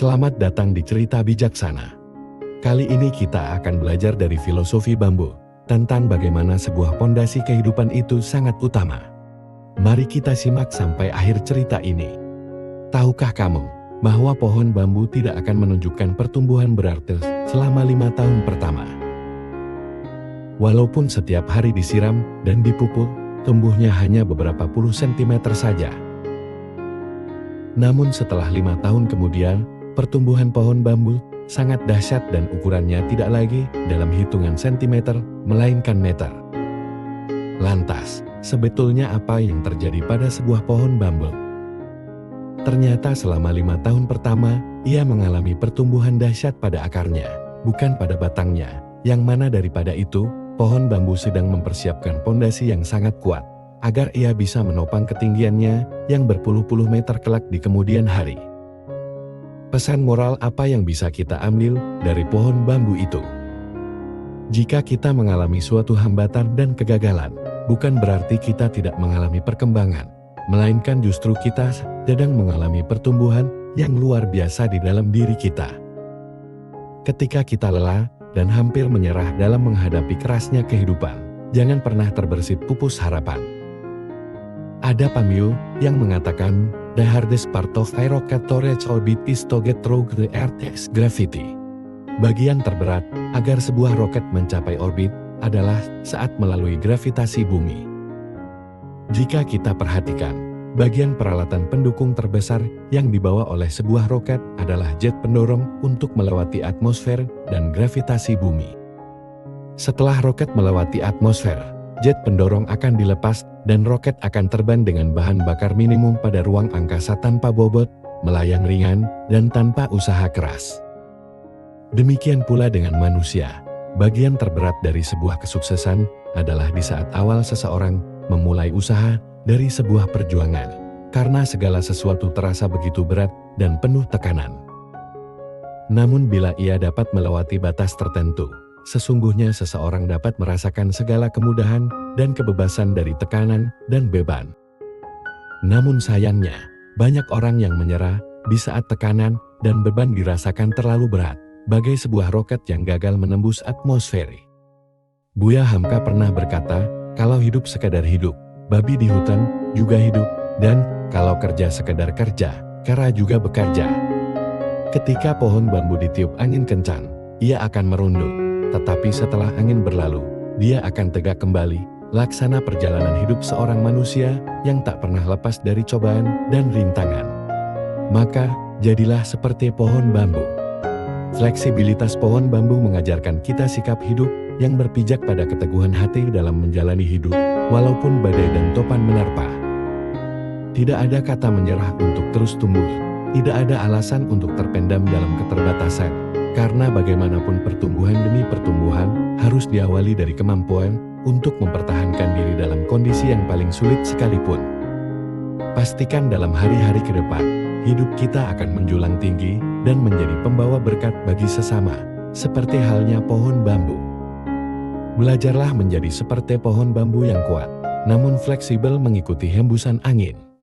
Selamat datang di Cerita Bijaksana. Kali ini kita akan belajar dari filosofi bambu, tentang bagaimana sebuah pondasi kehidupan itu sangat utama. Mari kita simak sampai akhir cerita ini. Tahukah kamu, bahwa pohon bambu tidak akan menunjukkan pertumbuhan berarti selama 5 tahun pertama. Walaupun setiap hari disiram dan dipupuk, tumbuhnya hanya beberapa puluh sentimeter saja. Namun setelah 5 tahun kemudian, pertumbuhan pohon bambu sangat dahsyat dan ukurannya tidak lagi dalam hitungan sentimeter, melainkan meter. Lantas, sebetulnya apa yang terjadi pada sebuah pohon bambu? Ternyata selama 5 tahun pertama, ia mengalami pertumbuhan dahsyat pada akarnya, bukan pada batangnya, yang mana daripada itu, pohon bambu sedang mempersiapkan pondasi yang sangat kuat, agar ia bisa menopang ketinggiannya yang berpuluh-puluh meter kelak di kemudian hari. Pesan moral apa yang bisa kita ambil dari pohon bambu itu? Jika kita mengalami suatu hambatan dan kegagalan, bukan berarti kita tidak mengalami perkembangan, melainkan justru kita sedang mengalami pertumbuhan yang luar biasa di dalam diri kita. Ketika kita lelah dan hampir menyerah dalam menghadapi kerasnya kehidupan, jangan pernah terbersit pupus harapan. Ada pameo yang mengatakan, "The hardest part of a rocket to reach orbit is to get through the Earth's gravity." Bagian terberat agar sebuah roket mencapai orbit adalah saat melalui gravitasi bumi. Jika kita perhatikan, bagian peralatan pendukung terbesar yang dibawa oleh sebuah roket adalah jet pendorong untuk melewati atmosfer dan gravitasi bumi. Setelah roket melewati atmosfer, jet pendorong akan dilepas dan roket akan terbang dengan bahan bakar minimum pada ruang angkasa tanpa bobot, melayang ringan, dan tanpa usaha keras. Demikian pula dengan manusia. Bagian terberat dari sebuah kesuksesan adalah di saat awal seseorang memulai usaha dari sebuah perjuangan, karena segala sesuatu terasa begitu berat dan penuh tekanan. Namun bila ia dapat melewati batas tertentu, sesungguhnya seseorang dapat merasakan segala kemudahan dan kebebasan dari tekanan dan beban. Namun sayangnya, banyak orang yang menyerah di saat tekanan dan beban dirasakan terlalu berat, bagai sebuah roket yang gagal menembus atmosfer. Buya Hamka pernah berkata, kalau hidup sekadar hidup, babi di hutan juga hidup, dan kalau kerja sekadar kerja, kera juga bekerja. Ketika pohon bambu ditiup angin kencang, ia akan merunduk. Tetapi setelah angin berlalu, dia akan tegak kembali, laksana perjalanan hidup seorang manusia yang tak pernah lepas dari cobaan dan rintangan. Maka, jadilah seperti pohon bambu. Fleksibilitas pohon bambu mengajarkan kita sikap hidup yang berpijak pada keteguhan hati dalam menjalani hidup, walaupun badai dan topan menerpa. Tidak ada kata menyerah untuk terus tumbuh, tidak ada alasan untuk terpendam dalam keterbatasan. Karena bagaimanapun pertumbuhan demi pertumbuhan harus diawali dari kemampuan untuk mempertahankan diri dalam kondisi yang paling sulit sekalipun. Pastikan dalam hari-hari ke depan, hidup kita akan menjulang tinggi dan menjadi pembawa berkat bagi sesama, seperti halnya pohon bambu. Belajarlah menjadi seperti pohon bambu yang kuat, namun fleksibel mengikuti hembusan angin.